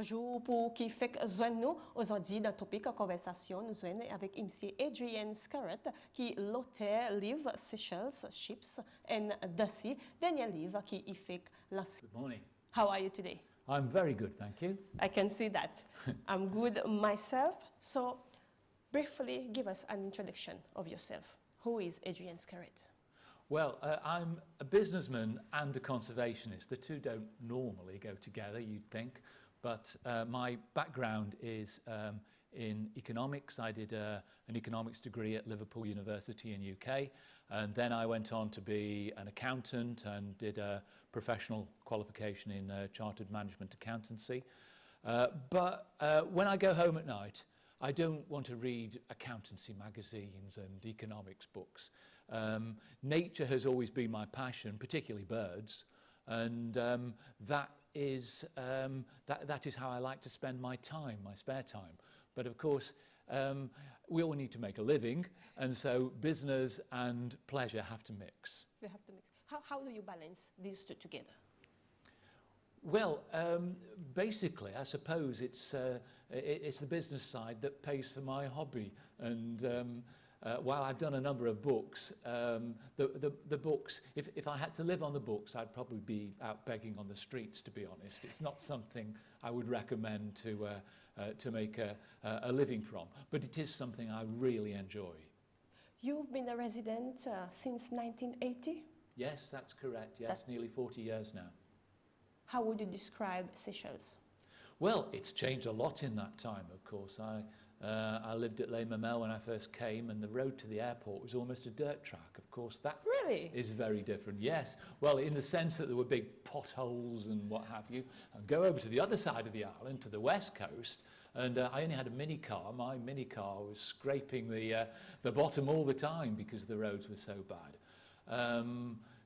Bonjour pour qui fait que nous aujourd'hui dans Topik Konversasyon nous joignons avec monsieur Adrian Skerett qui l'auteur livre Seychelles, Ships and the Sea, dernier livre qui fait la. Good morning. How are you today? I'm very good, thank you. I can see that. I'm good myself. So briefly give us an introduction of yourself. Who is Adrian Skerett? Well, I'm a businessman and a conservationist. The two don't normally go together, you'd think, but my background is in economics. I did an economics degree at Liverpool University in UK, and then I went on to be an accountant and did a professional qualification in chartered management accountancy. But when I go home at night, I don't want to read accountancy magazines and economics books. Nature has always been my passion, particularly birds, and that is how I like to spend my time, my spare time. But of course, we all need to make a living, and so business and pleasure have to mix. They have to mix. How do you balance these two together? Well, basically, I suppose it's the business side that pays for my hobby. And while I've done a number of books, the books, if I had to live on the books, I'd probably be out begging on the streets, to be honest. It's not something I would recommend to make a living from, but it is something I really enjoy. You've been a resident since 1980? Yes, that's correct. Yes, nearly 40 years now. How would you describe Seychelles? Well, it's changed a lot in that time, of course. I lived at Les Mamelles when I first came, and the road to the airport was almost a dirt track. Of course, that really is very different. Yes, well, in the sense that there were big potholes and what have you. And go over to the other side of the island, to the west coast, and I only had a mini car. My mini car was scraping the bottom all the time because the roads were so bad.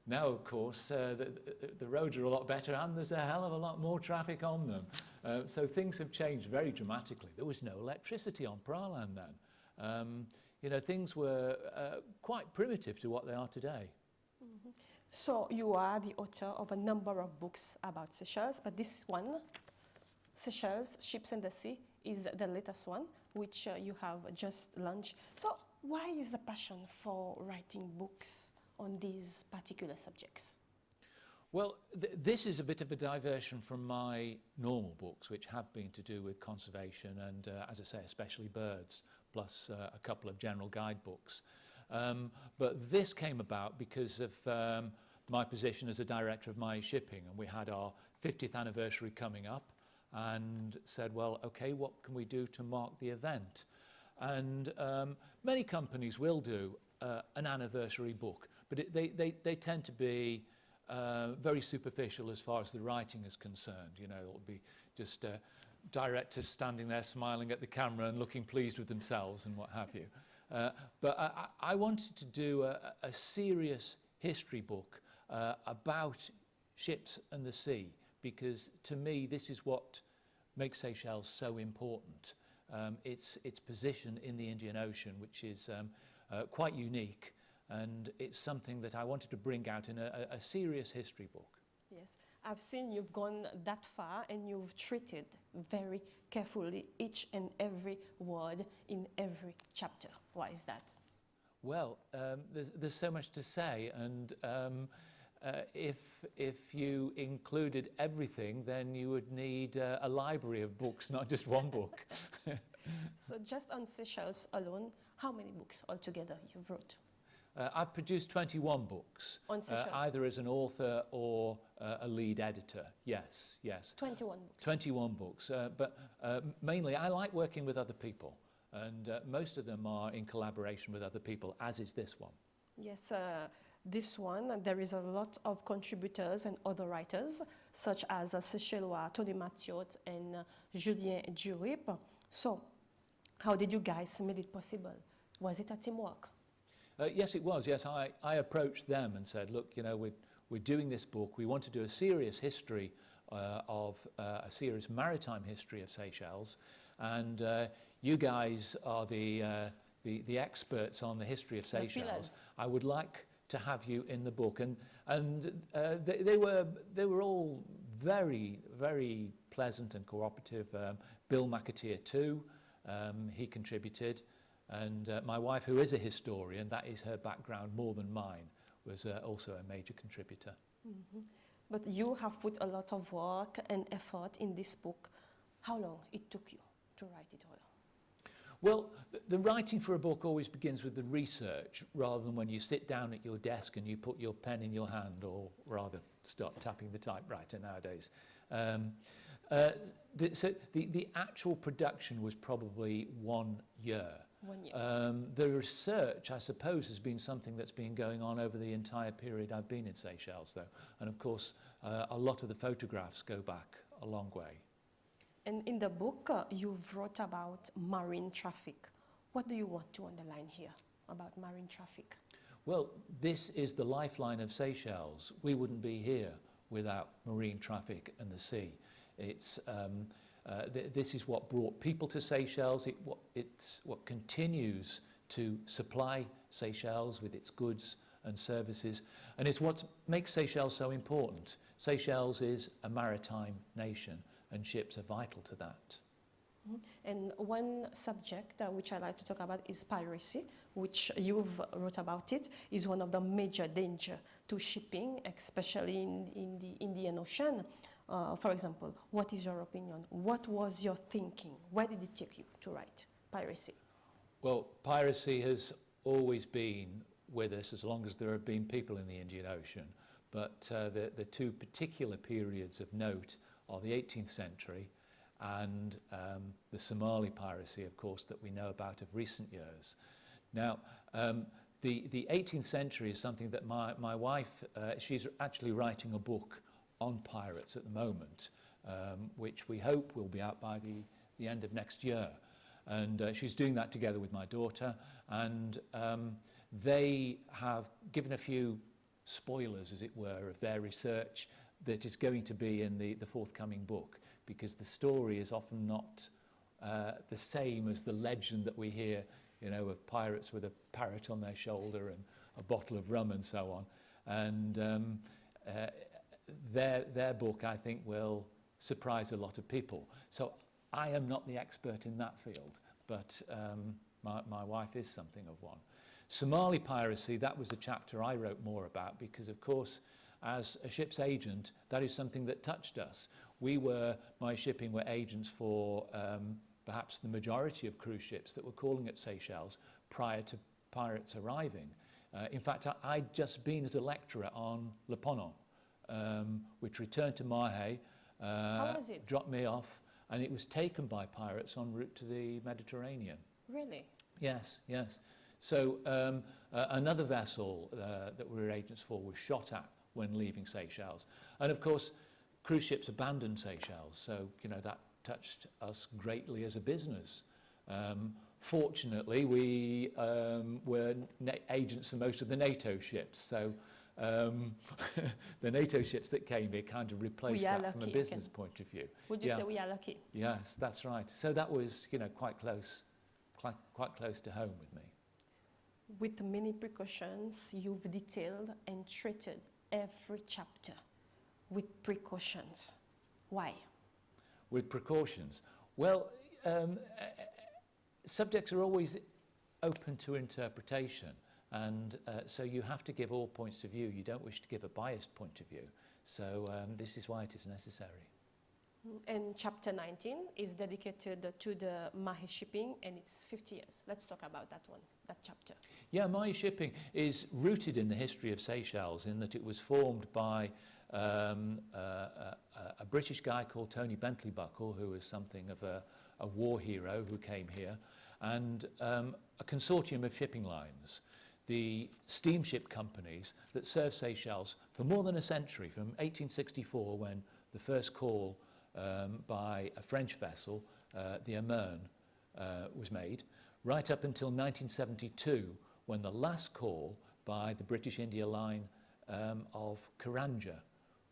Now, of course, the roads are a lot better and there's a hell of a lot more traffic on them. So things have changed very dramatically. There was no electricity on Praland then. You know, things were quite primitive to what they are today. Mm-hmm. So you are the author of a number of books about Seychelles, but this one, Seychelles, Ships and the Sea, is the latest one, which you have just launched. So why is the passion for writing books on these particular subjects? Well, this is a bit of a diversion from my normal books, which have been to do with conservation and, as I say, especially birds, plus a couple of general guidebooks. But this came about because of my position as a director of My Shipping, and we had our 50th anniversary coming up, and said, well, okay, what can we do to mark the event? And many companies will do an anniversary book, but they tend to be very superficial as far as the writing is concerned. You know, it'll be just directors standing there smiling at the camera and looking pleased with themselves and what have you. But I wanted to do a serious history book about ships and the sea, because to me this is what makes Seychelles so important. Its position in the Indian Ocean, which is quite unique, and it's something that I wanted to bring out in a serious history book. Yes, I've seen you've gone that far and you've treated very carefully each and every word in every chapter. Why is that? Well, there's so much to say, and if you included everything, then you would need a library of books, not just one book. So just on Seychelles alone, how many books altogether you've wrote? I've produced 21 books, on Seychelles? Either as an author or a lead editor. Yes, yes. 21 books? 21 books, but mainly I like working with other people, and most of them are in collaboration with other people, as is this one. Yes, this one, there is a lot of contributors and other writers, such as Seychellois Tony Mathiot and Julien Durip. So, how did you guys make it possible? Was it a teamwork? Yes, it was. Yes, I approached them and said, look, you know, we're doing this book. We want to do a serious history of a serious maritime history of Seychelles, and you guys are the experts on the history of Seychelles. I would like to have you in the book, and they were all very, very pleasant and cooperative. Bill McAteer too, he contributed. And my wife, who is a historian, that is her background more than mine, was also a major contributor. Mm-hmm. But you have put a lot of work and effort in this book. How long it took you to write it all? Well, the writing for a book always begins with the research, rather than when you sit down at your desk and you put your pen in your hand, or rather start tapping the typewriter nowadays. So the actual production was probably 1 year. 1 year. The research, I suppose, has been something that's been going on over the entire period I've been in Seychelles, though. And of course, a lot of the photographs go back a long way. And in the book, you wrote about marine traffic. What do you want to underline here about marine traffic? Well, this is the lifeline of Seychelles. We wouldn't be here without marine traffic and the sea. It's, this is what brought people to Seychelles. It's what continues to supply Seychelles with its goods and services. And it's what makes Seychelles so important. Seychelles is a maritime nation, and ships are vital to that. Mm-hmm. And one subject which I like to talk about is piracy, which you've wrote about it, is one of the major danger to shipping, especially in the Indian Ocean. For example, what is your opinion? What was your thinking? Where did it take you to write piracy? Well, piracy has always been with us as long as there have been people in the Indian Ocean. But the two particular periods of note are the 18th century and the Somali piracy, of course, that we know about of recent years. Now, the 18th century is something that my wife, she's actually writing a book on pirates at the moment, which we hope will be out by the end of next year. And she's doing that together with my daughter, and they have given a few spoilers, as it were, of their research that is going to be in the forthcoming book, because the story is often not the same as the legend that we hear, you know, of pirates with a parrot on their shoulder and a bottle of rum and so on. And their book, I think, will surprise a lot of people. So I am not the expert in that field, but my wife is something of one. Somali piracy, that was a chapter I wrote more about because, of course, as a ship's agent, that is something that touched us. My shipping were agents for perhaps the majority of cruise ships that were calling at Seychelles prior to pirates arriving. In fact, I'd just been as a lecturer on Le Ponant, which returned to Mahe, How was it? dropped me off, and it was taken by pirates en route to the Mediterranean. Really? Yes, yes. So another vessel that we were agents for was shot at when leaving Seychelles. And of course, cruise ships abandoned Seychelles, so you know that touched us greatly as a business. Fortunately, we were agents for most of the NATO ships, so the NATO ships that came here kind of replaced that from a business point of view. Would you say we are lucky? Yes, that's right. So that was, you know, quite close to home with me. With many precautions, you've detailed and treated every chapter with precautions. Why? With precautions? Well, subjects are always open to interpretation, and so you have to give all points of view. You don't wish to give a biased point of view. So this is why it is necessary. And chapter 19 is dedicated to the Mahe shipping, and it's 50 years. Let's talk about that one, that chapter. Yeah, Mahe shipping is rooted in the history of Seychelles in that it was formed by a British guy called Tony Bentley Buckle, who was something of a war hero who came here, and a consortium of shipping lines. The steamship companies that served Seychelles for more than a century, from 1864 when the first call by a French vessel, the Amern, was made, right up until 1972 when the last call by the British India Line of Karanja,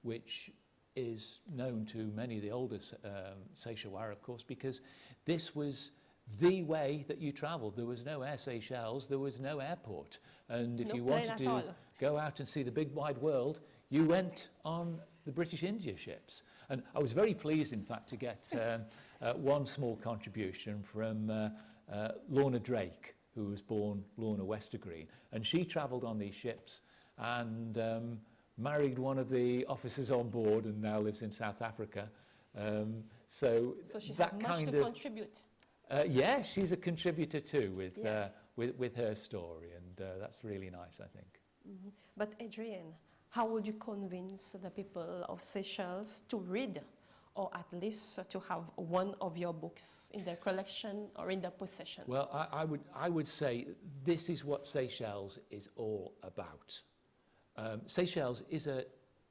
which is known to many of the older Seychellois, of course, because this was the way that you travelled. There was no Air Seychelles, there was no airport. And if you wanted to go out and see the big wide world, you went on the British India ships. And I was very pleased, in fact, to get one small contribution from Lorna Drake, who was born Lorna Westergreen. And she travelled on these ships and married one of the officers on board and now lives in South Africa. So she that had much kind to of contribute. yes, she's a contributor too with, Yes. with her story, and that's really nice, I think. Mm-hmm. But Adrian, how would you convince the people of Seychelles to read, or at least to have one of your books in their collection or in their possession? Well, I would say this is what Seychelles is all about. Seychelles is a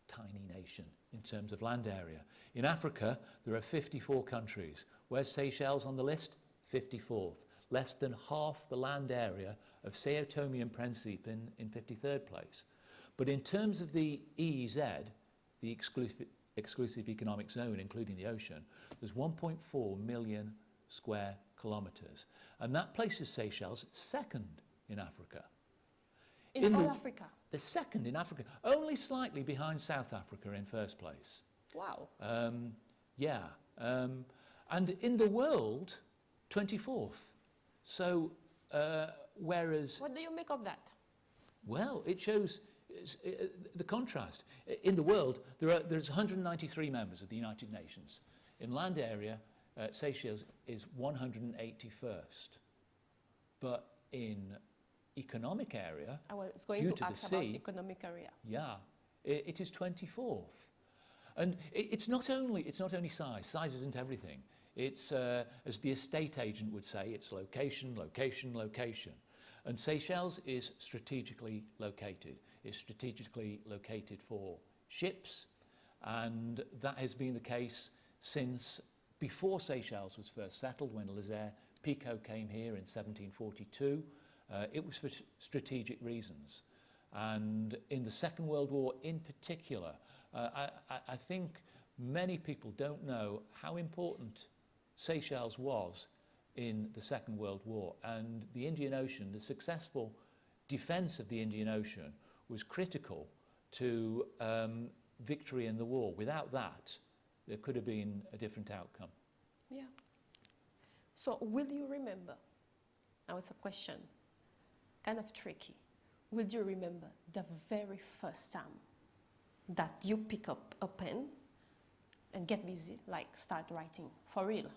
tiny nation in terms of land area. In Africa, there are 54 countries. Where's Seychelles on the list? 54th. Less than half the land area of Sao Tome and Principe in 53rd place. But in terms of the EEZ, the exclusive economic zone, including the ocean, there's 1.4 million square kilometres. And that places Seychelles second in Africa. In all Africa? The second in Africa, only slightly behind South Africa in first place. Wow. Yeah. And in the world, 24th. So, whereas... What do you make of that? Well, it shows the contrast. In the world, there's 193 members of the United Nations. In land area, Seychelles is 181st. But in economic area, I was going due to ask the about sea, economic area. yeah, it is 24th. And it's not only size. Size isn't everything. It's, as the estate agent would say, it's location, location, location. And Seychelles is strategically located. It's strategically located for ships, and that has been the case since before Seychelles was first settled, when Lazare Pico came here in 1742. It was for strategic reasons. And in the Second World War in particular, I think many people don't know how important Seychelles was in the Second World War. And the Indian Ocean, the successful defence of the Indian Ocean was critical to victory in the war. Without that, there could have been a different outcome. Yeah. So will you remember, now it's a question, kind of tricky, will you remember the very first time that you pick up a pen and get busy, like start writing for real?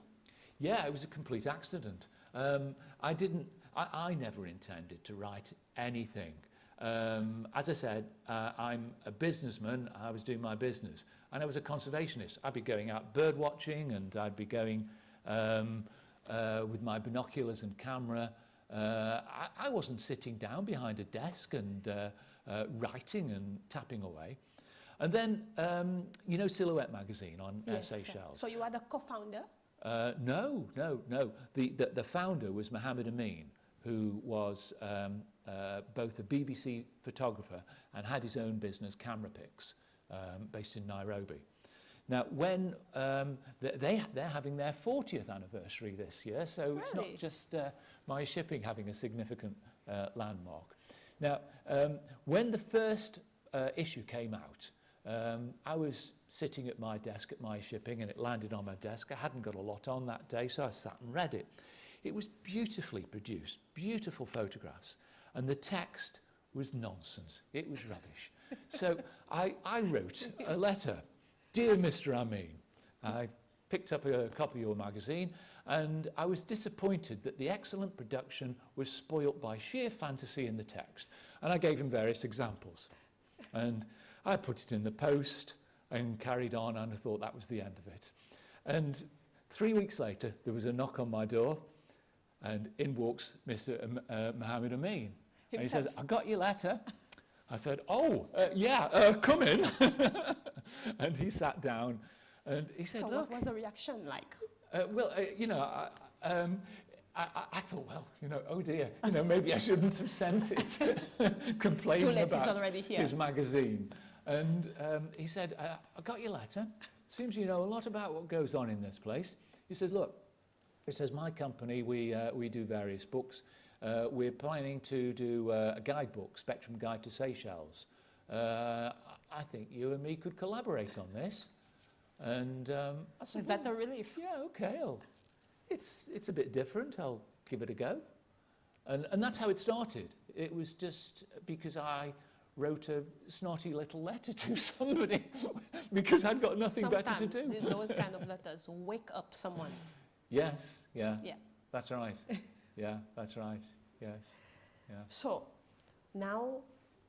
Yeah, it was a complete accident. I never intended to write anything. As I said, I'm a businessman. I was doing my business, and I was a conservationist. I'd be going out bird watching, and I'd be going with my binoculars and camera. I wasn't sitting down behind a desk and writing and tapping away. And then, you know, Silhouette magazine on Yes. Seychelles. So you are the co-founder? No. The founder was Mohammed Amin, who was both a BBC photographer and had his own business, Camera Picks, based in Nairobi. Now, when they're having their 40th anniversary this year, so Really? it's not just my shipping having a significant landmark. Now, when the first issue came out, I was sitting at my desk at my shipping, and it landed on my desk. I hadn't got a lot on that day, so I sat and read it. It was beautifully produced, beautiful photographs, and the text was nonsense. It was rubbish. So I wrote a letter. Dear Mr. Amin, I picked up a copy of your magazine, and I was disappointed that the excellent production was spoilt by sheer fantasy in the text. And I gave him various examples. And I put it in the post and carried on, and I thought that was the end of it. And 3 weeks later, there was a knock on my door, and in walks Mr. Mohammed Amin. And he says, I got your letter. I thought, come in. And he sat down, and he said, So look. what was the reaction like? I thought, well, oh dear, maybe I shouldn't have sent it, complaining Too late, about he's already here. his magazine. And he said, I got your letter. Seems you know a lot about what goes on in this place. He said, look, he says, my company, we do various books. We're planning to do a guidebook, Spectrum Guide to Seychelles. I think you and me could collaborate on this. And I said, Is that "Well, a relief? yeah, okay, it's a bit different, I'll give it a go." And that's how it started. It was just because I wrote a snotty little letter to somebody because I'd got nothing better to do. Sometimes those kind of letters wake up someone. Yes, yeah, Yeah. that's right. Yeah, that's right, yes. Yeah. So now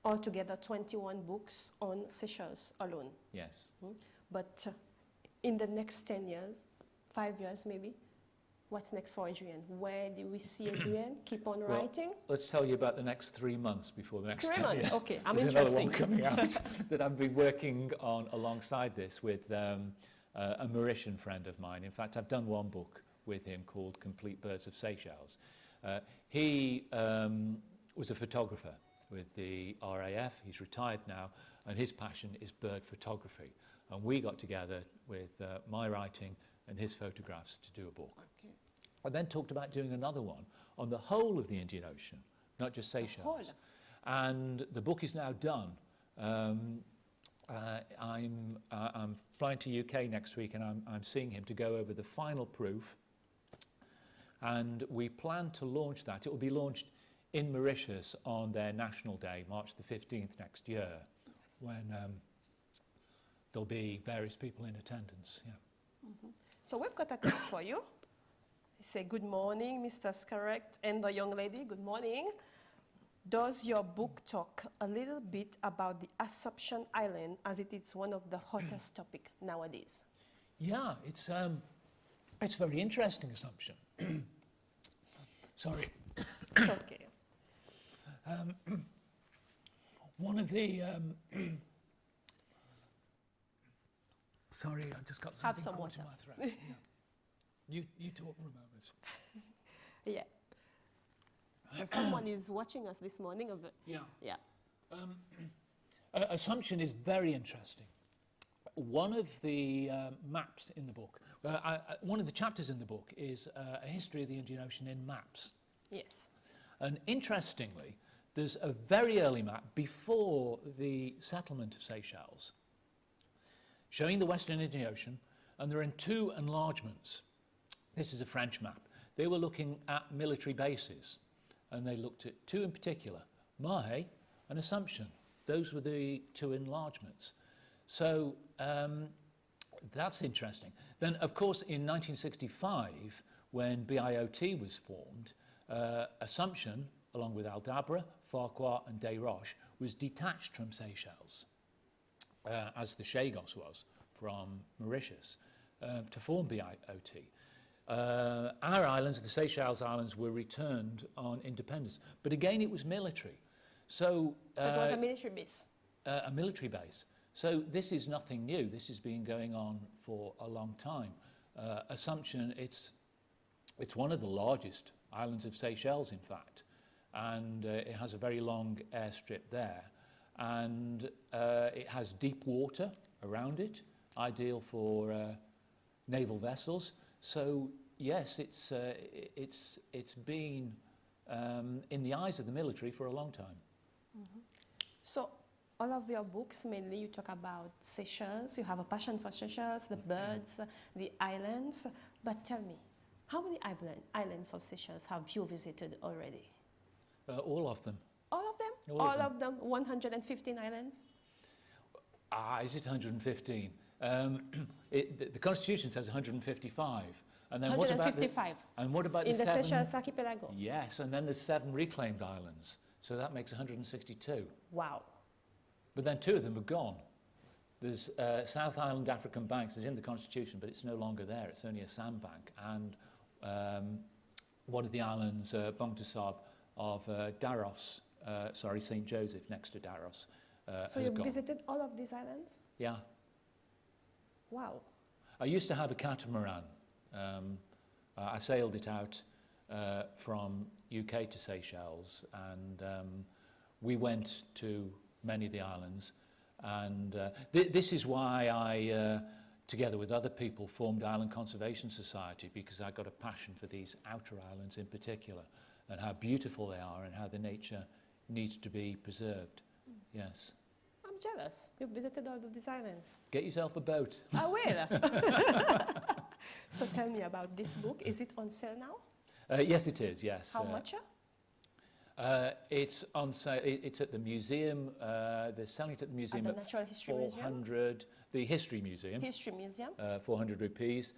altogether 21 books on Seychelles alone. Yes. But in the next 10 years, 5 years maybe, what's next for Adrian? Where do we see Adrian? Keep on Well, writing? Let's tell you about the next 3 months before the next 3 10 months, years. okay, I'm There's interested. another one coming out that I've been working on alongside this with a Mauritian friend of mine. In fact, I've done one book with him called Complete Birds of Seychelles. He was a photographer with the RAF. He's retired now, and his passion is bird photography. And we got together with my writing and his photographs to do a book. Okay. I then talked about doing another one on the whole of the Indian Ocean, not just Seychelles. And the book is now done. I'm flying to UK next week, and I'm seeing him to go over the final proof. And we plan to launch that. It will be launched in Mauritius on their National Day, March the 15th next year, when there'll be various people in attendance. Yeah. So we've got a text for you. He said, "Good morning, Mr. Skerett and the young lady. Good morning. Does your book talk a little bit about the Assumption Island, as it is one of the hottest topic nowadays?" Yeah, it's a very interesting assumption. Sorry. It's okay. One of the... sorry, I just got Have something some caught in water. my throat. Yeah. You talk for a moment. Yeah. So someone is watching us this morning. Yeah. Yeah. Assumption is very interesting. One of the maps in the book, one of the chapters in the book is a history of the Indian Ocean in maps. Yes. And interestingly, there's a very early map before the settlement of Seychelles showing the Western Indian Ocean, and there are 2 enlargements. This is a French map. They were looking at military bases, and they looked at 2 in particular, Mahé and Assumption. Those were the 2 enlargements. So that's interesting. Then, of course, in 1965, when BIOT was formed, Assumption, along with Aldabra, Farquhar and Des Roches, was detached from Seychelles, as the Chagos was from Mauritius, to form BIOT. Our islands, the Seychelles Islands, were returned on independence. But again, it was military. So it was a military base. A military base. So this is nothing new. This has been going on for a long time. Assumption, it's one of the largest islands of Seychelles, in fact. And it has a very long airstrip there. And it has deep water around it, ideal for naval vessels. So yes, it's been in the eyes of the military for a long time. So all of your books, mainly you talk about Seychelles. You have a passion for Seychelles, the birds, the islands. But tell me, how many islands of Seychelles have you visited already? All of them. All of them? All of them. 115 islands? Is it 115? The Constitution says 155. And then 155. What about in the the 7? Seychelles archipelago? Yes, and then there's 7 reclaimed islands. So that makes 162. Wow. But then 2 of them are gone. There's South Island African Banks is in the Constitution, but it's no longer there. It's only a sandbank. And one of the islands, Bongtasab of Daros, St. Joseph next to Daros, So has you gone. visited all of these islands? Yeah. Wow. I used to have a catamaran. I sailed it out from UK to Seychelles, and we went to many of the islands. And this is why I, together with other people, formed Island Conservation Society, because I got a passion for these outer islands in particular, and how beautiful they are and how the nature needs to be preserved. Yes. I'm jealous. You've visited all these islands. Get yourself a boat. I will. So tell me about this book. Is it on sale now? Yes, it is, yes. How much? It's on sale. It's at the museum. They're selling it at the museum At the Natural History Museum? 400. The History Museum. History Museum. 400 rupees.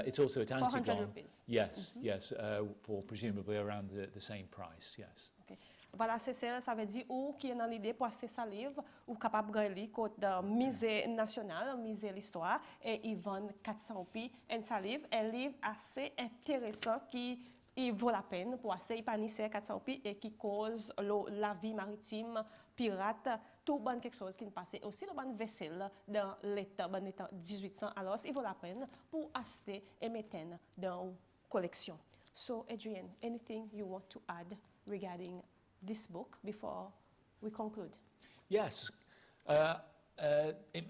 It's also at Antigone. 400 rupees. Yes, yes, for presumably around the same price, yes. Okay. Voilà, c'est ça, ça veut dire ou qui est dans l'idée pour acheter sa livre ou capable de lire côté musée national, musée l'histoire et ils vendent 400 pi et sa livre, un livre assez intéressant qui il vaut la peine pour acheter, il pas ni 400 pi et qui cause la vie maritime, pirate, tout bon quelque chose qui ne passe aussi le bon vaisselle dans l'état 1800. Alors, il vaut la peine pour acheter et mettre dans une collection. So, Adrian, anything you want to add regarding this book before we conclude? Yes.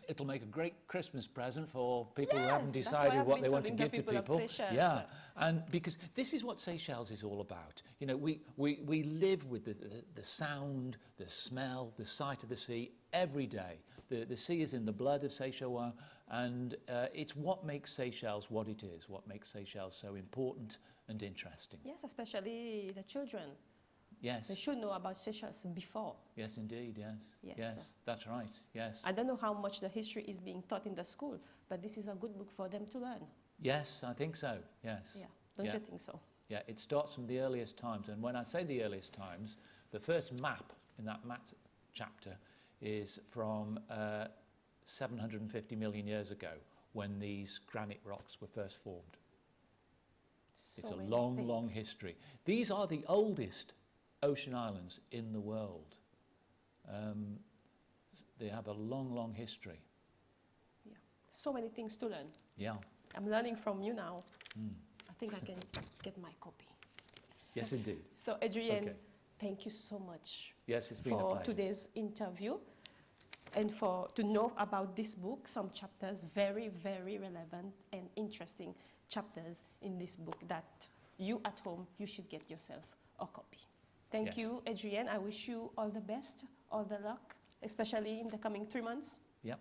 It'll make a great Christmas present for people who haven't Yes, that's decided I've what been they want to telling give the to people of people. Seychelles. Yeah, and because this is what Seychelles is all about. You know, we live with the sound, the smell, the sight of the sea every day. The sea is in the blood of Seychellois, and it's what makes Seychelles what it is, what makes Seychelles so important and interesting. Yes, especially the children. Yes. They should know about Seychelles before. Yes, indeed, yes. Yes. Yes, that's right, yes. I don't know how much the history is being taught in the school, but this is a good book for them to learn. Yes, I think so, yes. Yeah, don't you think so? Yeah, it starts from the earliest times, and when I say the earliest times, the first map in that map chapter is from 750 million years ago, when these granite rocks were first formed. So It's a many long, things. long history. These are the oldest ocean islands in the world. They have a long, long history. Yeah. So many things to learn. Yeah. I'm learning from you now. Mm. I think I can get my copy. Yes, indeed. So, Adrian, Okay. thank you so much Yes, it's been a for pleasure. today's interview and for to know about this book, some chapters, very, very relevant and interesting chapters in this book that you at home, you should get yourself a copy. Thank Yes. you, Adrian. I wish you all the best, all the luck, especially in the coming 3 months Yep.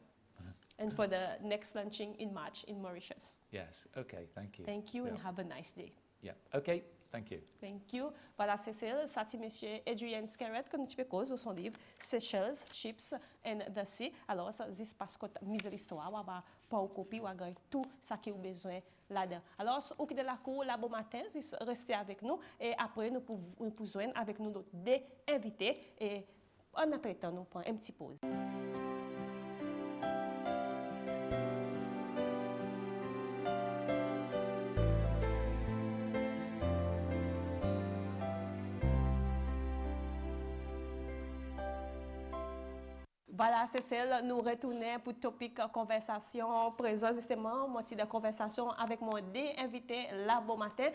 and for the next launching in March in Mauritius. Yes. Okay. Thank you. Thank you and Yeah. have a nice day. Yeah. Okay. Thank you. Thank you. Voilà, c'est ça, c'est monsieur Adrian Skerett que nous tu peux cause son livre Seychelles, Ships and the Sea. Alors, ça, this passe côté mise l'histoire, on va pas au copie, on va tout ça qui a besoin là-dedans. Alors, au qui de la cour, là, bon matin, restez avec nous et après, nous pouvons joindre avec nous d'autres des invités et en attendant, nous prenons un petit pause. Voilà, c'est celle, nous retournons pour Topik Konversasyon, présent justement, moitié de conversation avec mon deux invités là bon matin.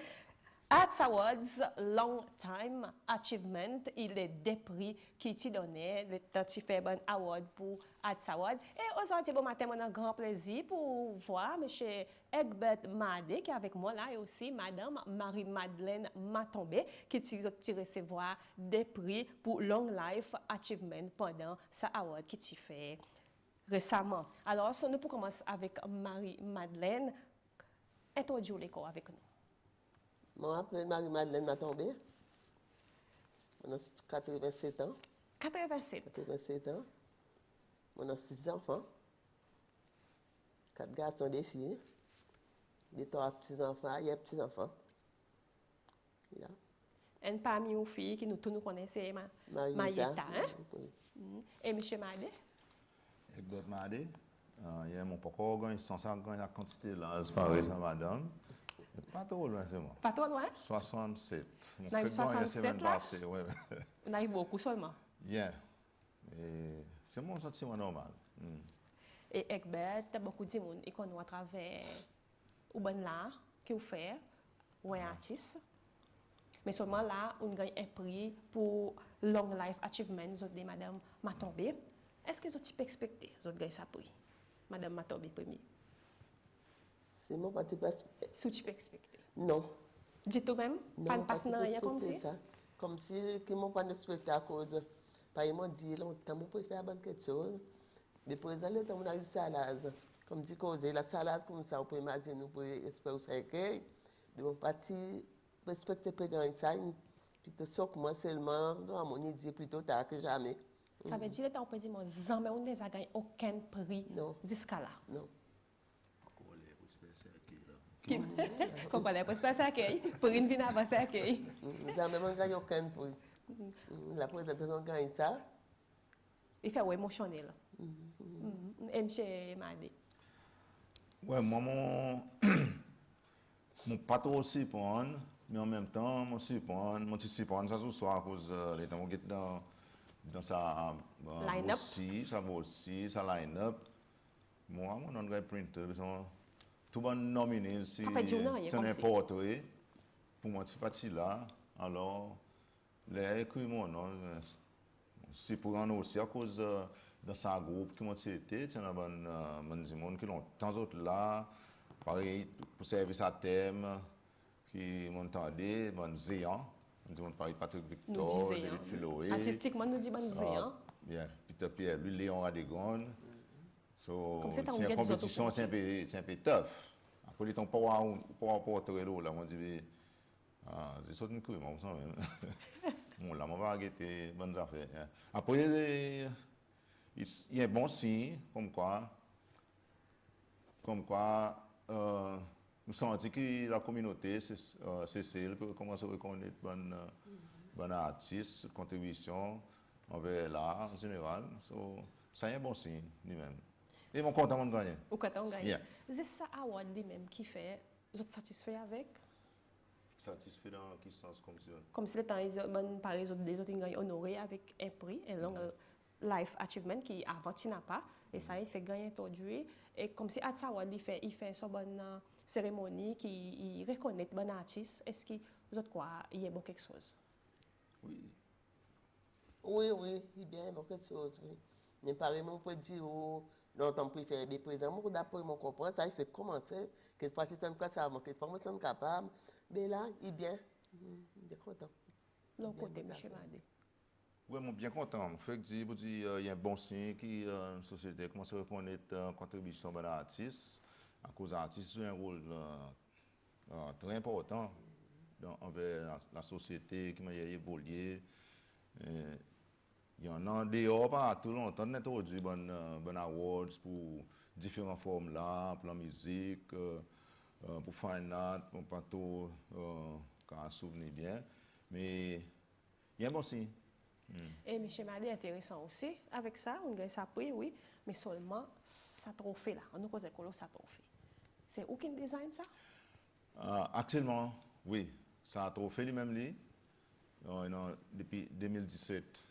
Arts Awards Long Time Achievement, il est des prix qui t'y donné, le temps fait bon award pour Arts Awards. Et aujourd'hui, bon matin, on a un grand plaisir pour voir M. Egbert Madé qui est avec moi là et aussi Madame Marie-Madeleine Matombe qui t'y recevoir des prix pour Long Life Achievement pendant ce award qui t'y fait récemment. Alors, nous pour commencer avec Marie-Madeleine, introduisez-le avec nous. Je m'appelle Marie-Madeleine Matombe. On a 87 ans. 87. 87 ans. On a 6 enfants. 4 garçons et des filles. Des 3 petits-enfants, il y a petits-enfants. Yeah. Et parmi les filles qui nous tous nous connaissons, Marietta. hein? Oui. Et M. Madé? Egbert Madé. Il y a mon papa organise sans ça, la quantité là, c'est pareil, ça, madame. Pas trop loin, c'est moi. Pas trop loin? 67. Mon Dans les fait bon, il y a 67 semaine là? passée, ouais. On a eu beaucoup seulement. Yeah. Et c'est mon sentiment normal. Et Egbert, beaucoup de monde et qu'on à travers ou ben là que vous faites ou un artiste. Mais seulement là, on gagne un prix pour Long Life Achievement de Madame Matombe. Est-ce que vous avez expecté vous gagnez ça prix? Madame Matombe premier. C'est mon parti passe. Si tu peux expecter. Non. Dis-toi même, pas de passe rien comme si. Ça. Comme si ils m'ont pas respecté à cause. Par exemple, dit longtemps, je préfère quelque chose. Mais pour exemple, on a eu salade. Comme dit causer la salade comme ça, on peut imaginer, nous pour espérer que ça accueille. Mais mon parti, respecter pégan ça, puis te soque moi seulement, à mon idée plutôt tard que jamais. Ça veut dire que on peut dire, moi, jamais on n'a gagné aucun prix Non. jusqu'à là. Non. Comme on est pour se passer accueil, pour une vie à passer accueil. Jamais on gagne aucun prix. La présentation on gagne ça. Il fait émotionnel. Et monsieur Madé. Ouais, moi, mon pas trop surprendre, mais en même temps, mon surprendre, ça se soit à cause de l'état où dans sa Line-up. sa line-up. Moi, mon nom est printer, tout le monde nominé, si Pas dire non, il y a c'est comme un si. portrait, pour moi, c'est parti là, alors, les écrit mon nom, c'est pour en aussi à cause de sa groupe qui m'a été, c'est un bon monde qui l'ont tant d'autres là, pareil, pour service à thème, qui m'ont entendu, bon Zéan, on pareil Patrick Nous Victor, disons. David Philoé, Artistiquement, nous disons Zéan. bien, Peter Pierre, lui, Léon Radégon. So, Comme c'est un c'est une gars de compétition, autres c'est un peu tough. Après, ils n'ont pas porter là, on dit, c'est ça une couille, moi, ça même. Bon, là, on va arrêter, bonnes affaires. Hein. Après, il y a un bon signe, comme quoi, nous sentons que la communauté, c'est celle qui commence à reconnaître bonne artiste, contribution envers l'art en général. So, ça y est un bon signe, lui-même. Et mon content de gagner. Ou quand on gagne. Yeah. C'est ça award lui-même qui fait, vous êtes satisfait avec? Satisfait dans quel sens comme ça? Comme si les temps, par exemple, des autres gagnent honoré avec un prix, un long life achievement qui avant tu n'as pas, et ça il fait gagner aujourd'hui. Et comme si à ça award il fait une bonne cérémonie qui reconnaît bon artiste. Est-ce que vous autres quoi, il y a bon quelque chose? Oui. Oui, il y a bien quelque chose, oui. Mais pareil, on peut dire, longtemps préféré des présents, moi, d'après mon comprendre, ça, il fait commencer, que c'est pas si c'est un cas, ça manque, que c'est pas moi, c'est capable, mais là, il est bien, il est content. Non, Bien, côté, tout à M. fait. Madé. Oui, je suis bien content. Le fait que il y a un bon signe qui une société commence à reconnaître la contribution de l'artiste. À cause de l'artiste, joue un rôle très important envers la société qui m'a évolué. Il y en a dehors, pas tout longtemps, on a introduit bon awards pour différentes formes là, pour la musique, pour fine art, pour pas tout, quand on se souvient bien. Mais il y a un bon signe. Et M. Madé est intéressant aussi. Avec ça, on gagne sa prix, oui, mais seulement ça trophée là. On nous cause ça trophée. C'est où qui design ça? Actuellement, oui, ça a trophée lui-même lui. Depuis 2017,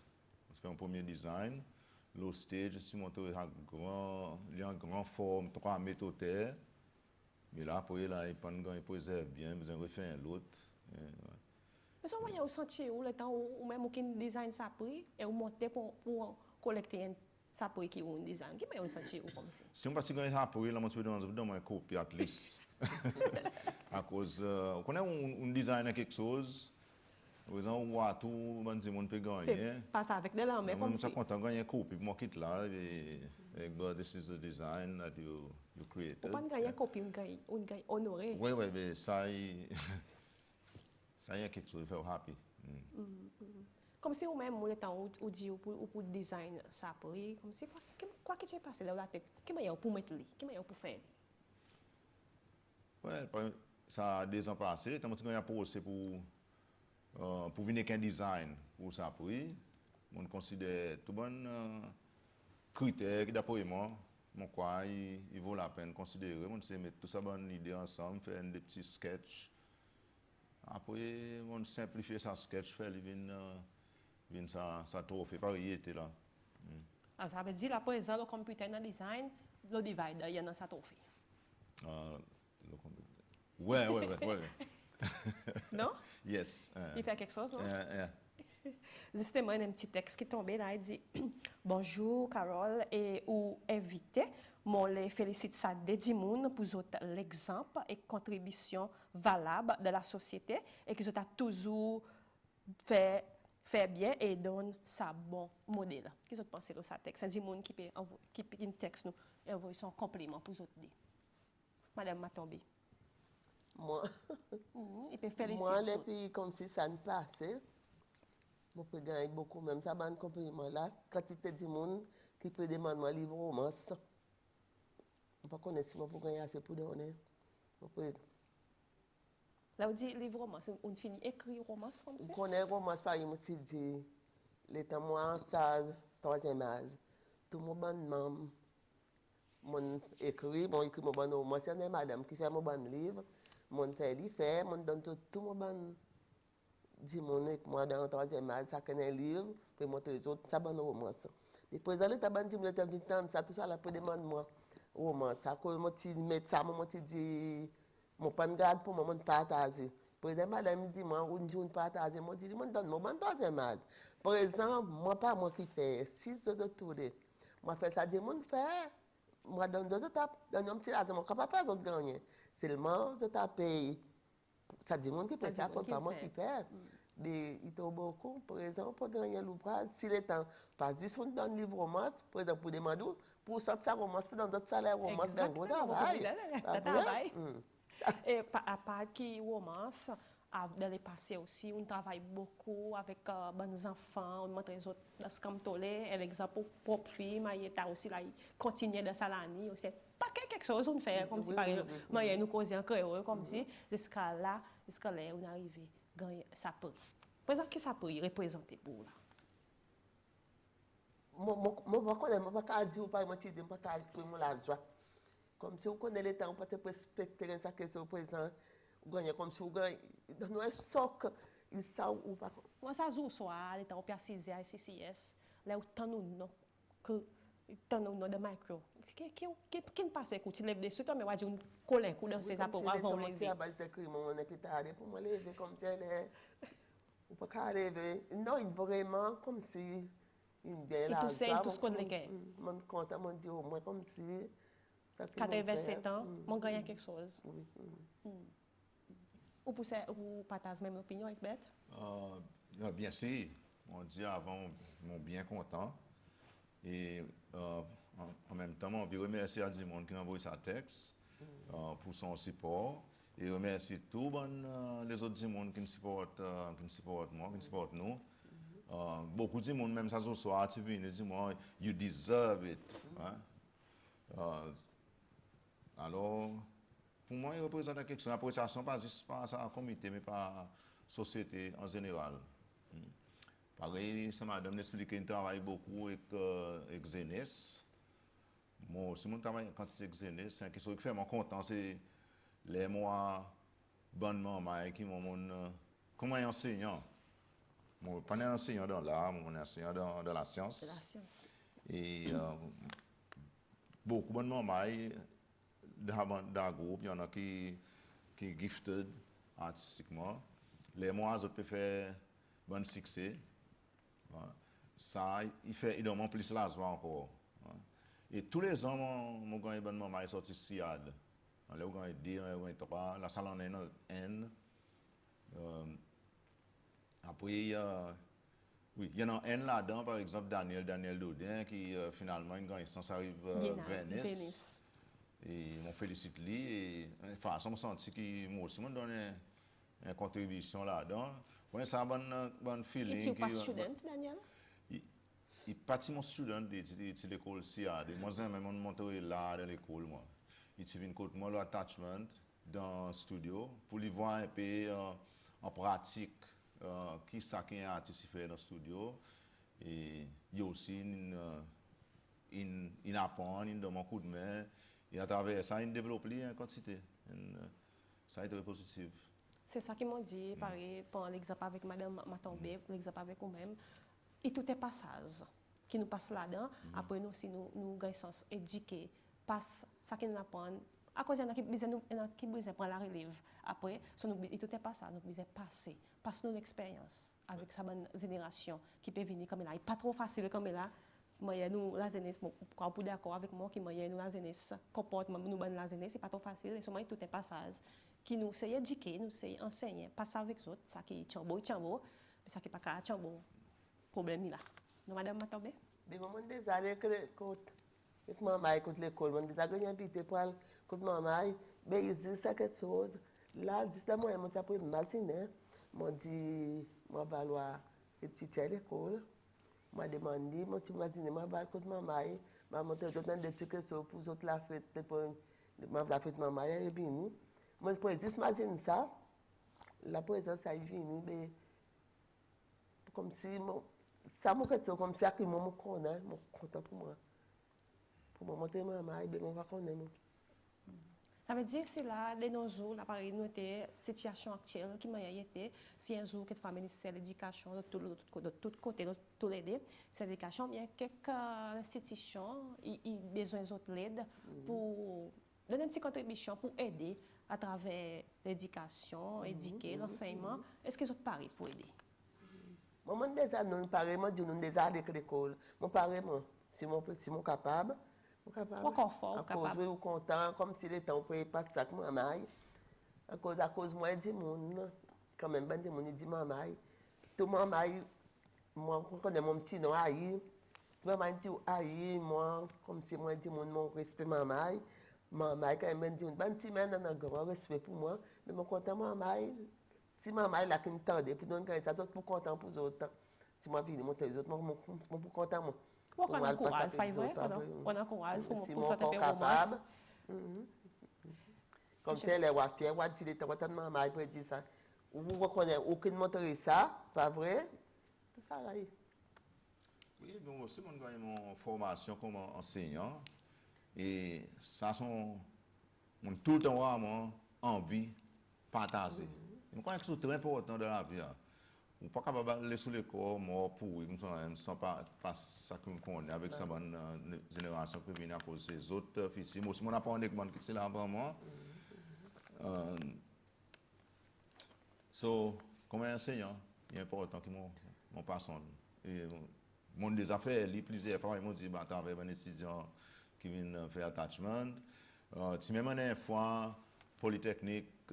on fait un premier design. Le stage, je suis monté il y a une grande forme, 3 mètres au terre. Mais là, pour là, il préserve bien, besoin de refaire l'autre. Mais ça, il y a senti où le temps où même qui design sa prix et où monter pour collecter sa prix qui ou un design. Qui m'a senti où comme ça? Si on passe à ça pour là, on se donne une copie at least. À cause, on connaît un design quelque chose. Par exemple, on voit tout, on dit on peut gagner. Pas ça avec des lames, mais comme Je suis si. content de gagner une copie, moi quitte là, et this is the design that you created. On pas gagner copie, on gagne honoré. Oui, mais ça y a quelque chose, il fait happy. Comme si ou même le temps où dit ou pour design sa prix, comme si quoi que tu as passé dans la tête, qui m'a pour mettre lui, qui m'a pour faire. Oui, ça a 2 ans passés, tant que gagné procès pour venir avec un design pour ça prix. On considère tout bon critère qui d'après moi, quoi, il vaut la peine de considérer. On sait mettre tout ça bonne idée ensemble, faire des petits sketchs. Après, on simplifie ça sketch, faire vient ça trophée, pareil, il était là. Alors, ça veut dire la présent le computer dans design, le divide, il y a dans sa trophée. Ouais. Non? Yes. Il fait quelque chose, non? Yeah. Justement, il y a un petit texte qui est tombé là, il dit bonjour Carole et ou invité. Moi, les félicite ça dédi moun pour l'exemple et contribution valable de la société et qu'ils ont toujours fait faire bien et donne ça bon modèle. Qu'est-ce que vous pensez de ça texte? C'est du monde qui peut un texte nous et envoyer son complément pour vous autres. Madame Matombe. Moi, Il peut féliciter. moi, les pays comme si ça ne passait, je peux gagner beaucoup, même ça, ban complément là, quantité de monde qui peut demander un livre romance. Je ne sais pas si je peux gagner assez pour donner. Là, on dit livre romance, on finit écrire romance comme ça. Je connais romance par exemple, si dit, l'état moi en stage, troisième âge, tout le monde mon écrit, mon écrit mon bon romance, il y a une madame qui fait mon bon livre, mon fait lui fait, mon donne tout mon bon dit mon moi dans le troisième âge, ça connaît un livre, puis montrer les autres, ça bon romance. Et présent l'état ban dit le temps du temps, ça tout ça là peut demander moi romance, ça que moi ti mettre ça, moi ti dit mon pas de garde pour moi partager. Par exemple, madame me dit, moi, on dit, on partage, moi, je dis, moi, donne moi, troisième âge. Par exemple, moi, pas moi qui fais, si je te tourne, moi, fais ça, dis, moi, fait, moi, dans deux étapes, dans un petit argent, moi, je ne peux pas faire ça, gagner. Seulement, je t'ai payé. Ça dit, moi, qui fait ça, pas moi qui fais. Il y a beaucoup, par exemple, pour gagner l'ouvrage, si le temps passe, si on donne livre romance, par exemple, pour demander, pour sortir romance, pour dans d'autres salaires romance, dans gros travail. Et à part qui romance, dans le passé aussi, on travaille beaucoup avec les enfants, on montre les autres dans ce camp-tolé, l'exemple propre fille, mais il aussi là, il continue dans sa l'année, c'est pas quelque chose on fait comme si par exemple, mais nous causer en créole comme si jusqu'à là on arrive gagner ça peut. Par exemple, qu'est-ce que ça peut représenter pour là? Moi, pas dire pas moi dire pas pour la joie. Comme si on connaît les temps, on peut te respecter ça que c'est présent, gagner comme si on gagne dans un soc, il ça ou pas. Moi ça joue soir, les temps on peut assiser à CCS, là où tant nous non que tant nous de micro. Qui passe écoute, tu lèves dessus toi mais on va dire colin coup dans ces pour avant lever. Tu as balté que mon épitade pour me lever comme si elle est ou pas qu'à lever. Non, il vraiment comme si une belle. Et tout ça tout ce qu'on est. Mon compte mon dit au moins comme si 87 ans, on gagne quelque chose. Ou partage même opinion avec Beth? Bien sûr, on dit avant, on bien content. Et en même temps, on veut remercier à Dimon qui a envoyé sa texte pour son support. Et remercier tous les autres Dimon qui nous supportent moi, qui nous supportent nous. Beaucoup de monde, même ça ce soir, tu viens et dis moi, you deserve it. Alors, pour moi, il représente quelque chose. L'appréciation, pas juste par un comité, mais par la société en général. Pareil, ça m'a expliqué qu'il travaille beaucoup avec Zénès. Moi aussi, mon travail quand c'est avec Zénès, c'est quelque chose qui fait mon content, c'est les mois, bonne maman, qui m'ont comme un enseignant. Moi, pas un enseignant dans l'art, mon enseignant dans la science. De la science. Et beaucoup de bonnes mamans, dans le groupe, il y en a qui sont gifted artistiquement. Les mois, ils peuvent faire bon succès. Ça, il fait énormément plus la joie encore. Et tous les ans, mon grand bonne maman est sorti SIAD. Là, on gagne 2, on gagne 3. La salle en est en N. Après, oui, il y en a un là-dedans, par exemple, Daniel Dodin, qui finalement, une grande instance arrive Venice. Et on félicite lui. Et enfin, ça me senti que moi aussi, me donne une contribution là-dedans. Ouais, ça a un bon feeling. Et tu n'es pas student, Daniel? Il n'est pas mon student de l'école SIA. Moi, j'ai même monté là dans l'école. Il est venu côté moi l'attachment dans le studio pour lui voir un peu en pratique qui ça qui est artiste fait dans le studio. Et il y a aussi il apprend, il donne un coup de main. Et à travers ça, il développe une quantité. Ça a été positif. C'est ça qu'ils m'ont dit, pareil, pour l'exemple avec Madame Matombe, l'exemple avec vous-même. Et tout est passage qui nous passe là-dedans. Après, nous aussi, nous gagnons sens éduquer, passe ça qui nous apprend. À cause de qui besoin prendre la relève. Après, et tout est passage, nous besoin passer. Passe nos expériences avec sa bonne génération qui peut venir comme là. Il n'est pas trop facile comme là. Nous, la jeunesse, quand vous êtes d'accord avec moi, qui nous, la jeunesse, comportement, nous, la jeunesse, c'est pas trop facile. Et souvent, tout est passage qui nous sait éduquer, nous sait enseigner, passer avec les autres, ça qui est chambo, mais ça qui n'est pas chambo. problème là. Non, Madame Matombe? Mais maman déjà l'écoute. Et maman écoute l'école, maman déjà gagné invité pour aller écoute maman. Mais il dit ça quelque chose. Là, dit là moi mon après imaginer. Moi dit moi va étudier à l'école. Moi demandé, moi tu imagines moi va écoute maman. Maman te donne des trucs sur pour autres la fête pour la fête maman est venue. Moi je juste imagine ça. La présence a venu mais comme si ça m'a fait comme si à qui moi me connais, moi content pour moi. Pour moi monter maman et ben on va connaître. Ça veut dire que là, de nos jours, là, pareil, nous était situation actuelle qui m'a été, si un jour que le ministère de l'éducation de tout côté, de tous les deux, c'est l'éducation, il y a quelques institutions, ils ont besoin d'autres l'aide pour donner une petite contribution pour aider à travers l'éducation, éduquer, l'enseignement. Est-ce qu'ils ont pareil pour aider? Moi, déjà, nous parlons de nous déjà avec l'école. Moi, parlons, si mon capable. Encore fort, capable. Ou content, comme si le temps pour pas ça que maman. À cause moi du monde, quand même ben du monde dit maman. Tout maman, moi je connais mon petit nom aïe. Tout maman dit aïe, moi comme si moi du monde mon respect maman. Maman quand même dit ben petit mais un grand respect pour moi, mais mon content maman. Si maman là qui m'entendait pour donner ça d'autres pour content pour autres. Si moi vient monter les autres moi pour content moi. On encourage, pas vrai? On encourage pour ça faire romance. Comme si elle est fière, on dit les temps de maman, il peut dire ça. Vous reconnaissez aucune montrer ça, pas vrai? Tout ça là. Oui, bon, aussi, moi, j'ai mon formation comme enseignant. Et ça, mon tout le temps, moi, envie de partager. Je crois que c'est très important dans la vie. On ne peut pas aller sur l'école, moi, pour ne sens pas ça que je connais avec sa bonne génération qui vient à cause des autres filles. Moi aussi, je n'ai pas un école qui est là avant moi. Comme enseignant, il est important que mon passant. Et mon des affaires, plusieurs fois, ils m'ont dit, bah, tu avais un étudiant qui vient faire attachment. Si même une fois, Polytechnique,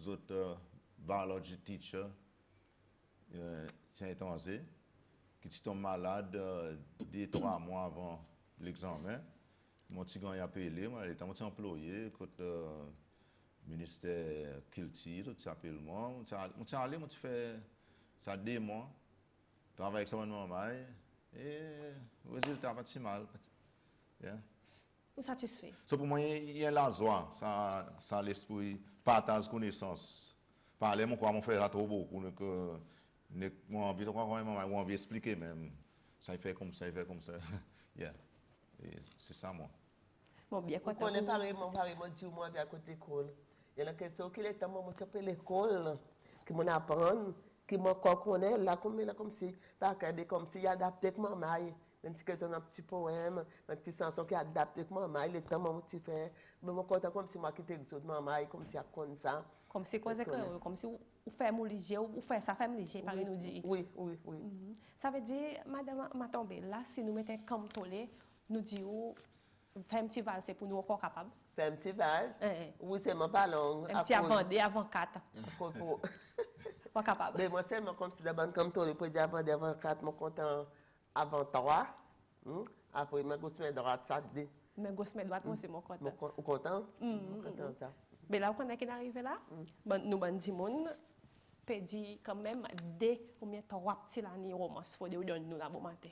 autres biology teacher, tiens étranger, qui tombe malade 2-3 mois avant l'examen. Mon petit gars a appelé, moi, il était employé, côté ministère Kilti, tout s'appelle moi. Je suis allé, je fais ça 2 mois, travaille avec sa maman, et le résultat pas si mal. Yeah. Vous satisfait? Pour moi, il y a la joie, ça l'esprit, partage connaissance. Parler, moi, comment faire ça trop beaucoup, que moi, j'ai envie d'expliquer même. Ça fait comme ça, il fait comme ça. Yeah. C'est ça, moi. Bon, bien content. On est pareillement du moi à côté de l'école. Il y a une question qui est temps, moi, je peux l'école, qui m'en apprend, qui m'en connaît, là, comme si, comme si, il adapté avec maman. Un petit poème, un petit chanson qui est adapté avec maman, il est temps, moi, tu fais. Mais moi, content comme si moi qui t'exauce de maman, comme si, comme ça. Comme si, comme si vous faites mon ligier, ou fait ça fait mon ligier, par nous dit. Oui. Ça veut dire, Madame Matombe, là, si nous mettons comme tolé, nous disons, faire un petit valse, c'est pour nous encore capable. Faire un petit valse? Oui, c'est mon ballon. Un petit avant 4. Pas capable. Mais moi, seulement comme si d'abord, comme tolé, pour dire avant 4, moi, content avant 3. Après, ma gauche main droite, ça dit. Ma gauche main droite, moi, c'est mon content. Content? Content, ça. Mais là, quand on est arrivé là, nous avons dit, peut dire quand même, dès au moins 3 petits l'année romance, il faut nous donner la bonne matin.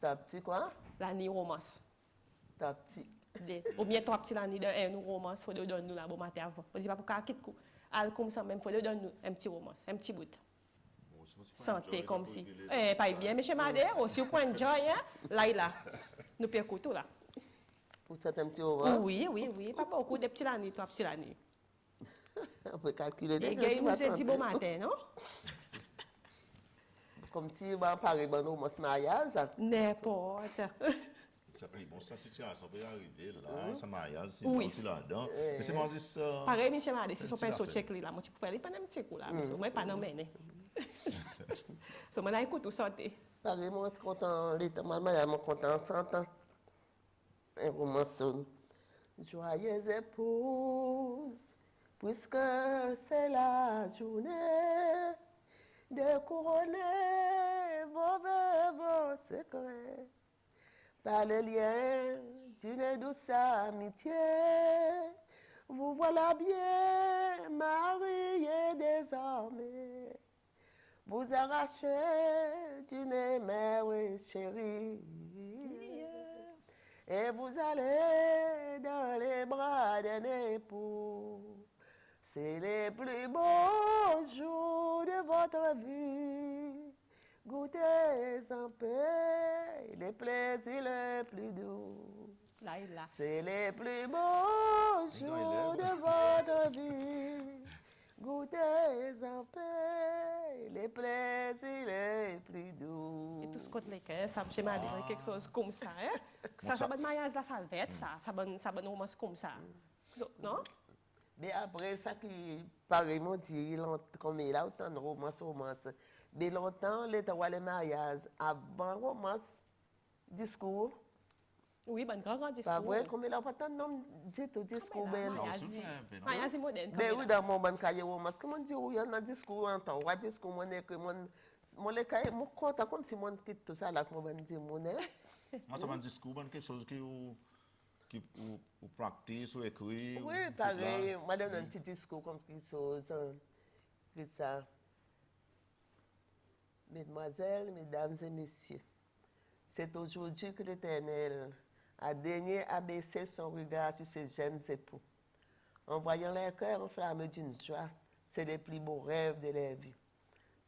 T'as petit quoi? L'année romance. T'as petit. Au moins 3 petits l'année de nous romance, il faut nous donner la bonne matin avant. Parce que pas pour quitter coup. Al comme ça même, il faut nous donner un petit romance, un petit bout. Santé comme si. Pas bien, mais chez Madé, aussi au point de joy, là. Nous perdons tout là. Pour ça, un petit romance? Oui. Pas beaucoup de petits l'année, 3 petits l'année. On peut calculer. Et il nous a dit bon matin, non? Comme si on parlait de romance mariage. N'importe. Ça peut bon, ça situation peut arriver là, ça mariage, c'est là-dedans. Mais c'est moi juste pareil, Michel Madé, si son pinceau check là, moi tu peux aller pendant un petit coup là, monsieur, moi pas non mener. So moi écoute tout santé. Pareil, moi je suis content, l'état maman est content 100 ans. Un romance. Joyeuse épouse, puisque c'est la journée de couronner vos vœux. secret. Par le lien d'une douce amitié, vous voilà bien mariés désormais. Vous arrachez d'une mère chérie. Et vous allez dans les bras d'un époux. C'est les plus beaux jours de votre vie. Goûtez en paix les plaisirs les plus doux. Là et là. C'est les plus beaux jours de votre vie. Goûtez en paix les plaisirs les plus doux. Et tout ce côté là, ça me chez quelque chose comme ça, hein? Ça va mariage la salvette, ça va romance comme ça. Non? Mais après, ça qui paraît, mon dit, comme il a autant de romance. Mais longtemps, les mariages, avant romance, discours. Oui, ben grand discours. Pas vrai, comme il a pas tant de nom, j'ai tout discours. Mariage moderne. Mais oui, dans mon ban cahier romance, comment dire, il y a un discours en temps, un discours, mon les cahiers, mon compte, comme si mon quitte tout ça, là, que mon ban dit, mon Moi, ça un discours, quelque chose qui ou practice ou écrit. Oui, pareil, madame, un petit discours comme chose, que ça. Mesdemoiselles, mesdames et messieurs, c'est aujourd'hui que l'Éternel a daigné abaisser son regard sur ces jeunes époux. En voyant leur cœur enflammé d'une joie, c'est les plus beaux rêves de leur vie.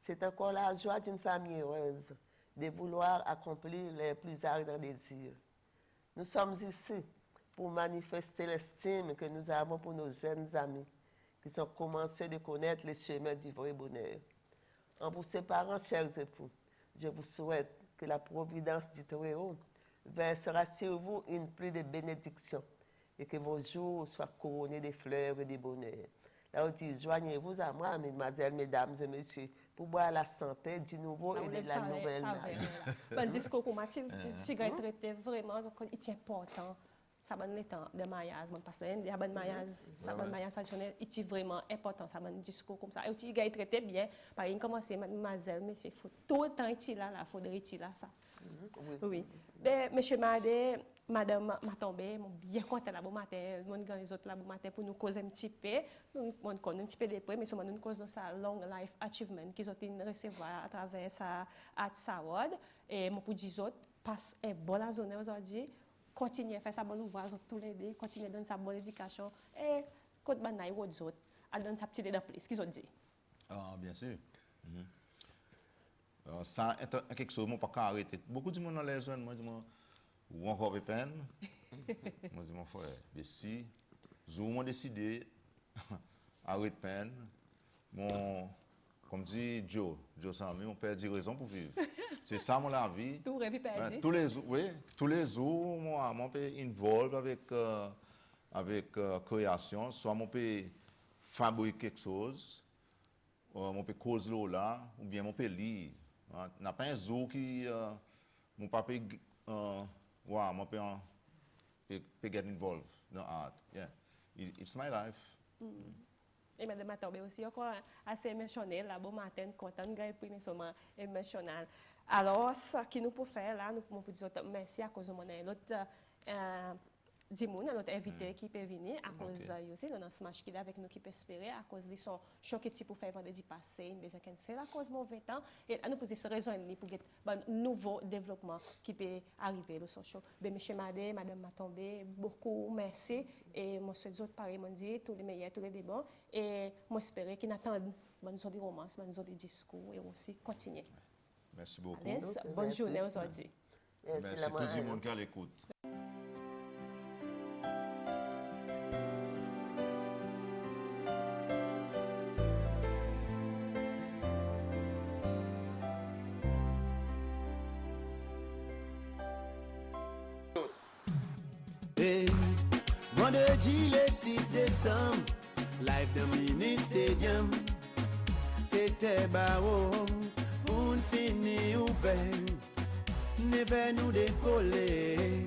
C'est encore la joie d'une famille heureuse de vouloir accomplir leurs plus ardents désirs. Nous sommes ici pour manifester l'estime que nous avons pour nos jeunes amis qui ont commencé de connaître les chemins du vrai bonheur. En pour ses parents, chers époux, je vous souhaite que la providence du Très-Haut versera sur vous une pluie de bénédictions et que vos jours soient couronnés de fleurs et de bonheur. Là où dit, joignez-vous à moi, mesdemoiselles, mesdames et messieurs, pour boire la santé du nouveau et de la nouvelle vie. Un discours combatif, si vous traitez vraiment, c'est important. Ça va être temps de mariage, parce que il y a un mariage, ça va mariage traditionnel, c'est vraiment important, ça va un discours comme ça. Et aussi, il traité bien, par exemple, commencer, mademoiselle, monsieur, il faut tout le temps être là, il faudrait être là, ça. Oui. Mais, monsieur Madé, madame Matombé, bien content là, bon matin, mon gars, les autres là, bon matin, pour nous causer un petit peu, nous connaissons un petit peu de près, mais sûrement nous causons ça long life achievement qu'ils ont recevoir à travers ça Arts Award. Et mon pour dire autres, passe un bon la journée aujourd'hui. Continuer à faire sa bonne ouvrage tous les deux, continuer à donner sa bonne éducation et quand on a eu autres autres, à donner sa petite aide en plus, qu'est-ce qu'ils ont dit? Ah, bien sûr. Ça est quelque chose, moi, pas arrêter. Beaucoup de monde dans les jeunes, moi, dis ou encore de peine. Moi, dis mon frère, si, j'ai décidé, arrête peine. Comme dit Joe Sammy, mon père dit raison pour vivre. C'est ça mon la vie. Tout rêve perdu. Tous les jours, moi, peux involve avec création. Soit mon peut fabriquer quelque chose, mon peut causer là, ou bien mon peut lire. N'a pas un jour qui, mon papa, mon peut get involved dans art. Yeah, it's my life. Et madame Matombé aussi, encore assez émotionnel, là, bon matin, content, gagne pour émotionnel. Alors, ce que nous pouvons faire là, nous pouvons dire merci à cause de mon l'autre notre invité qui peut venir, à cause aussi de notre smash qui est avec nous qui peut espérer, à cause de son choc qui pour faire vendredi passé, une besoin c'est à cause de mon 20 ans, et à nous poser ces raisons pour un nouveau développement qui peut arriver, le son choc. Ben, monsieur Madé, madame Matombé, beaucoup merci, et moi, souhaite autres pareil, mon dit, tous les meilleurs, tous les débats, et moi, j'espère qu'ils n'attendent, nous avons des romances, nous avons des discours, et aussi continuer. Merci beaucoup. Allez, bonne journée aujourd'hui. Merci tout le monde qui l'écoute. Vendredi le 6 décembre, live dans Mini Stadium. C'était barreau, on finit ouvert. Ne va nous décoller.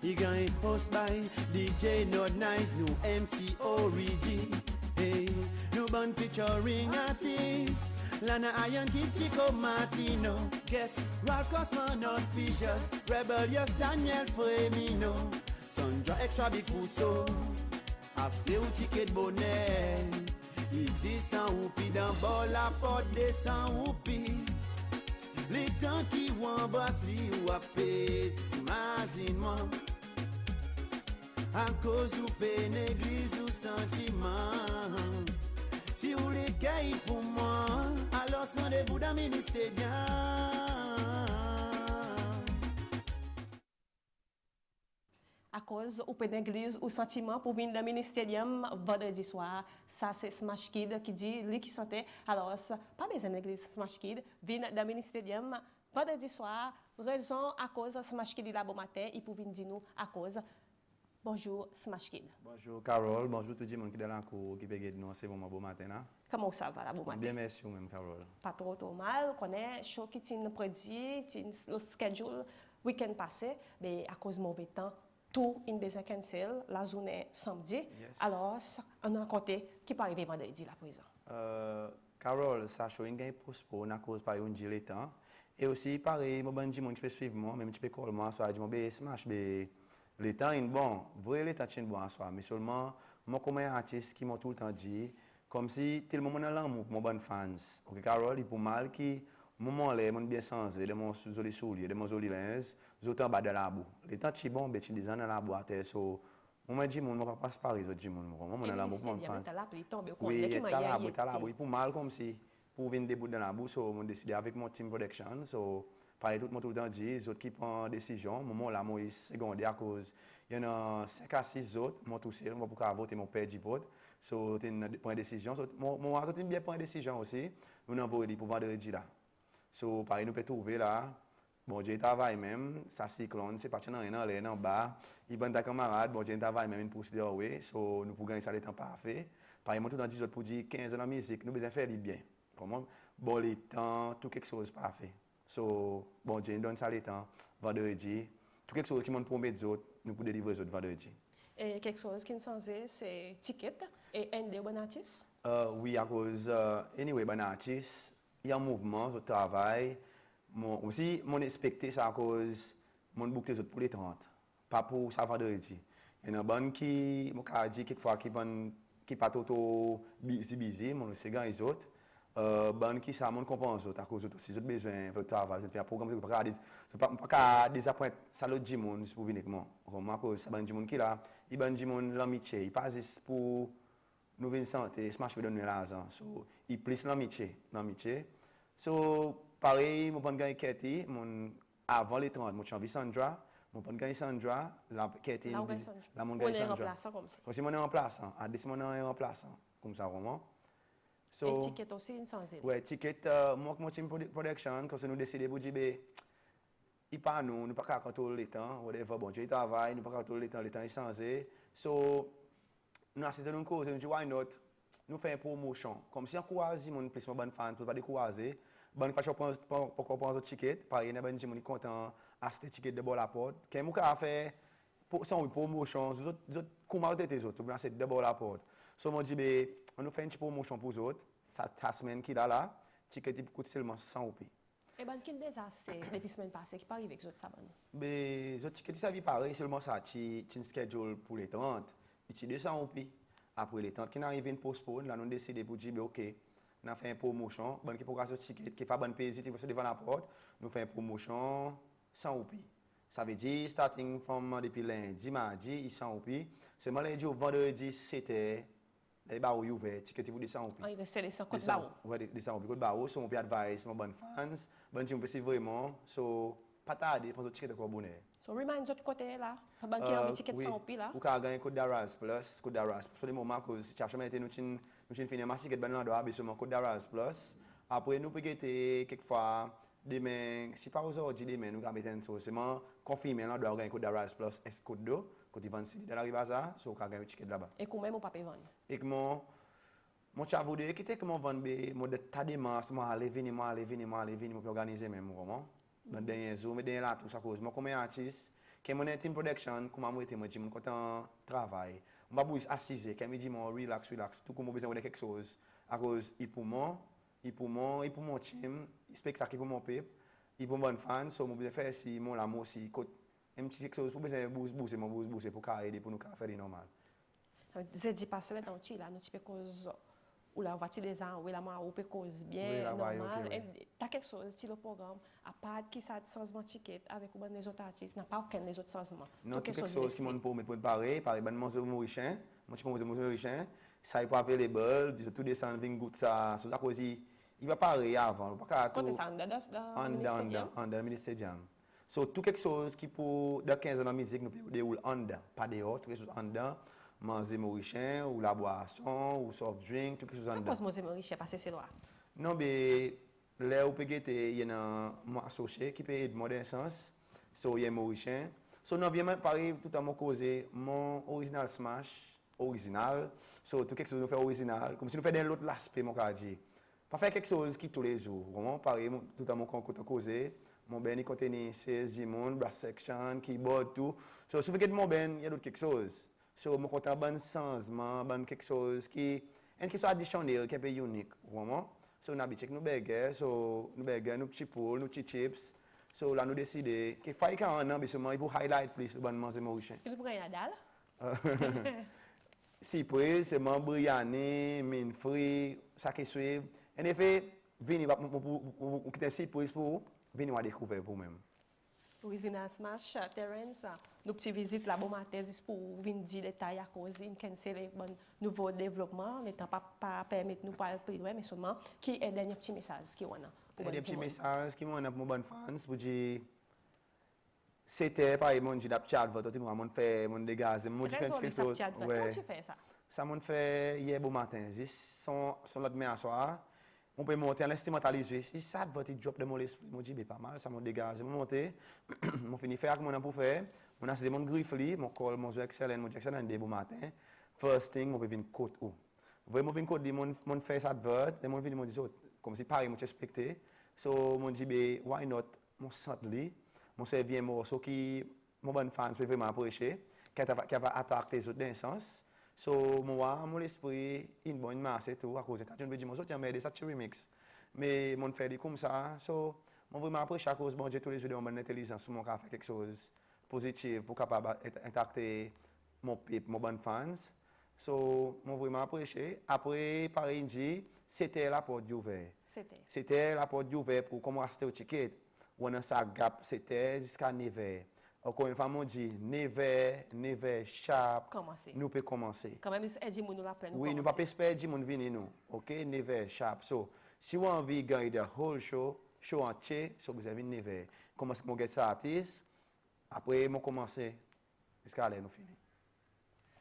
Il gagne post by DJ Not Nice, nous MC Origi. Hey, nous band featuring artists, Lana Iron Kid Chico Martino. Guess Ralph Cosman auspicious. Rebellious Daniel Fremino. Sandra Extra Big Pusso. Acheter ou ticket bonnet. Easy sans oupi dans bol la porte de sans oupi. Les temps qui embrassent li ou apaise, imagine-moi. À cause ou peine, église ou sentiment. Si vous les cailles pour moi, alors rendez-vous dans le ministère. À cause ou pas d'église ou sentiment pour venir dans le ministère vendredi soir, ça c'est Smash Kid qui dit, lui qui sentait, alors pas besoin d'église Smash Kid, venir dans le ministère vendredi soir, raison à cause Smash Kid là bon matin, il peut venir dire nous à cause. Bonjour Smash Kid. Bonjour Carole, bonjour tout le monde qui est dans la cour, qui peut nous c'est bon matin là. Comment ça va là bon matin? Bien merci vous-même Carole. Pas trop mal, connaît show qui tient prédit, le schedule week-end passé, mais à cause mauvais temps, tout in besoin cancel la journée samedi. Yes. Alors on a compté qui peut arriver vendredi là présent. Carole, ça show une postpone à cause par un gilet temps et aussi pareil, moi ben monde qui peut suivre moi, même qui peut call moi soit dit moi smash le temps est bon, vrai le temps est bon à soi, mais seulement moi comme un artiste qui m'a tout le temps dit comme si tout le monde dans l'amour pour mon bon fans. OK Carole, il pour mal qui moment là mon bien sensé, de mon joli soulier, de mon joli linge, j'autant en bas de la boue. Le temps est bon, ben tu dis dans la boue à terre so moi dit mon pas passe par les autres dit mon moi dans l'amour pour mon fans. Oui, t'as la boue, pour mal comme si pour venir debout dans la boue, so mon décidé avec mon team production, so pareil, tout le monde tout le temps dit, les autres qui prennent décision, moment là, moi, secondaire à cause, il y en a 5 à 6 autres, moi tout seul, moi pour voter, mon père du vote, so tu prends décision, so moi, je bien prendre décision aussi, nous avons dit pour vendredi là. So pareil, nous peut trouver là, bon Dieu travaille même, ça cyclone, c'est parti dans rien en bas, il bande ta camarade, bon Dieu travaille même une pousse de ouais, so nous pour gagner ça le temps parfait. Pareil, moi tout le temps dit pour dire 15 ans de musique, nous besoin faire du bien. Comment bon les temps, tout quelque chose parfait. So, bon Dieu, donne ça le temps, vendredi. Tout quelque chose qui m'ont promis les autres, nous pouvons délivrer les autres vendredi. Et quelque chose qui est censé, c'est ticket et un des bons artistes? Oui, à cause, anyway, bon artiste, il y a un mouvement, je travaille. Aussi, mon expecté, c'est à cause, mon boucle les autres pour les 30, pas pour ça vendredi. Il y en a bon qui, moi, dit quelquefois, qui pas trop busy, mon c'est gars les autres. Ban qui ça mon comprend autres à cause de si autres besoin de travail de faire programme pas désappoint ça l'autre du monde pour venir comment à cause ça ban du monde qui là il ban du monde l'amitié il pas juste pour nous venir santé smash me donner l'argent so il plus l'amitié so pareil mon bon gars Katie mon avant les 30 mon chanvi Sandra mon bon gars Sandra la Katie la mon gars Sandra remplaçant comme ça aussi mon remplaçant à des mon remplaçant comme ça vraiment. So, et ticket aussi insensé. Oui, ticket, moi, mon team production, quand nous décidons pour dire, il pas nous pas contrôler le temps, whatever, bon, Dieu travaille, nous pas contrôler le temps est changé. So, nous assistons une cause, nous disons, why not, nous faisons une promotion. Comme si on encourage les gens, plus de bonnes fans, pour pas décourager, bon, pas prendre un ticket, par exemple, les gens qui sont contents d'acheter ticket de bord à la porte. Quand nous avons fait une promotion, nous avons commandé les autres, nous avons acheté de bord à la porte. So, on dit, on nous fait une petite promotion pour les autres. Ta semaine qui est là, ticket coûte seulement 100 roupies. Et ben, quel désastre depuis la semaine passée qui peut arriver avec les autres saban? Mais les autres tickets, ça vit pareil, seulement ça, tu as une schedule pour les 30, tu as 200 roupies. Après les 30, qui arrive une postpone, là, nous décidons pour dire, ok, nous faisons une promotion, bon, qui pour ce ticket, qui fait bonne paisite, qui va se devant la porte, nous faisons une promotion 100 roupies. Ça veut dire, starting from depuis lundi, mardi, 100 roupies. Seulement lundi au vendredi, c'était. Les barreaux ouverts, ticket pour des 100 roupies. Ah, il restait les 100 côtes barreaux. Oui, des 100 roupies. Côtes barreaux, c'est mon advice, mon bon fans. Bon, je me suis vraiment, so, pas tarder pour le ticket de quoi bonheur. So, remind l'autre côté là, pas banquier un ticket de 100 roupies là. Ou quand gagner code d'Aras plus, code d'Aras. Sur les moments que si tu as jamais été nous finir ma ticket ben là doit avoir seulement code d'Aras plus. Après nous peut être quelquefois demain, si pas aujourd'hui demain nous mettre une chose, seulement confirmer là doit gagner code d'Aras plus est code d'eau. Quand ils vendent dans la rivaza, so quand gagner ticket là-bas. Et comment on pas payer vendre? Et comment mon chavo de qui était comment vendre mon de tas de masse moi aller venir pour organiser même comment dans dernier jour mais dernier là tout ça cause moi comme artiste qui mon team production comment moi était moi dis mon content travail on va bouger assiser quand me dit moi relax tout comme besoin de quelque chose à cause il pour moi et pour mon team, spectacle pour mon peuple, et pour mon fan, so je faire si mon l'amour aussi, un petit quelque chose pour besoin booster pour aider pour nous faire normal. J'ai dit passer le temps là, nous type cause ou la voiture des ans, ou la moi ou cause Oui, bien là, ouais, normal. ok, oui. T'as quelque chose sur le programme à part qui ça changement ticket avec ou les autres artistes, n'a pas aucun des autres changements. Non, quelque chose qui m'ont pour me préparer, par exemple, mon mauricien, mon petit mauricien, ça est pas available, tout descend vinn goût ça, sur la cause il va pareil avant, pas Côté ça dans le ministère. So tout quelque chose qui pour dans 15 ans de musique nous peut dérouler en dedans, pas dehors, tout quelque chose en dedans, manger mauricien ou la boisson ou soft drink, tout quelque chose en dedans. Pourquoi manger mauricien parce que c'est loin? Non, mais là où peut il y a mon associé qui peut aider moi dans un sens, so il est mauricien. So non viens parler tout à mon causé mon original smash original. So tout quelque chose nous fait original, comme si nous fait dans l'autre aspect mon cas dire. Pas faire quelque chose qui tous les jours. Vraiment pareil tout à mon compte causé. Mon ben il contient 16 monde, brass section, keyboard tout. So si vous faites mon ben, il y a d'autres quelque chose. So mon compte bon changement, bon quelque chose qui quelque chose additionnel qui est peu unique, vraiment. So nous check nous burger, so nous burger, nous petits poules, nous petits chips. So là nous décider que faut quand on a besoin il pour highlight plus le bon manger mauricien. Tu prends un Nadal? Si puis c'est mon biryani, min frit, ça qui suit. En effet, venez pour quitter si puis pour venez à découvrir pour même. Original Smash, Terence, nous petits visites là bon matin pour venir dire détails à cause de canceller bon nouveau développement, n'étant pas permettre nous pas plus loin mais seulement qui est dernier petit message qui on a pour des petits messages qui on a pour bonnes fans pour dire c'était par exemple j'ai chat vote tout mon fait mon dégage mon fait quelque chose ouais tu fais ça ça mon fait hier bon matin son l'autre demain soir on peut monter à l'instrumentaliser si ça vote drop de mon esprit mon dit pas mal ça mon dégage mon monter mon fini faire comme on a pour faire on a c'est mon griffli mon call mon excellent des bon matin first thing mon peut venir côte où vraiment venir côte mon fait ça vote et mon venir mon dit comme si pareil mon respecté so mon dit why not mon sently mon c'est bien morceau qui mon bon fans peut vraiment apprécier qui va attaquer les autres dans sens so moi mon esprit une bonne masse tout à cause de ça je me dis mon autres mais des ça remix mais mon fait comme ça so mon vraiment apprécier à cause bon j'ai tous les jours de mon intelligence mon faire quelque chose positif pour capable impacter mon peuple mon bon fans so mon vraiment apprécier après pareil dit c'était la porte ouverte c'était la porte ouverte pour comment acheter au ticket on a ça gap c'était jusqu'à 9h. Encore une fois, on dit 9h sharp. Nous pouvons commencer. Quand même, Eddie nous la pleine. Oui, nous ne pouvons pas espérer Eddie venir nous. OK, 9h sharp. So, si vous avez envie de gagner the whole show entier, so vous avez 9h. Commencez à get ça artiste. Après, on commence jusqu'à là, nous finir.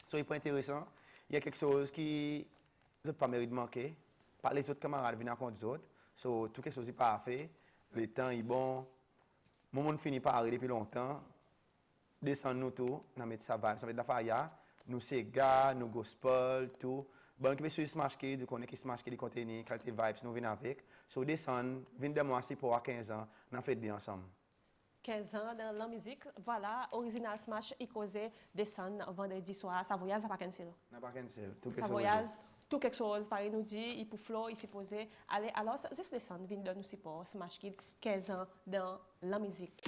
So, il est intéressant. Il y a quelque chose qui ne pas mérite de manquer. Par les autres camarades viennent contre les autres. So, tout quelque chose n'est pas fait. Le temps est bon. Mon monde finit par arriver depuis longtemps. Descendre nous tout, nous mettre ça vibe, ça va être la faya. Nous c'est gars, nous gospel, tout. Bon, qui peut sur Smash Kid, qu'on est qui Smash Kid contenu, qualité vibes, nous venons avec. So descendre, venir de moi pour à 15 ans, nous fait bien ensemble. 15 ans dans la musique, voilà, Original Smash, il causait descendre vendredi soir, ça voyage, ça pas cancel. Ça pas cancel, tout ça voyage. Tout quelque chose, pareil nous dit, il pour flow, il s'est posé. Allez, alors, juste descendre, venir de nous support, Smash Kid, 15 ans dans la musique.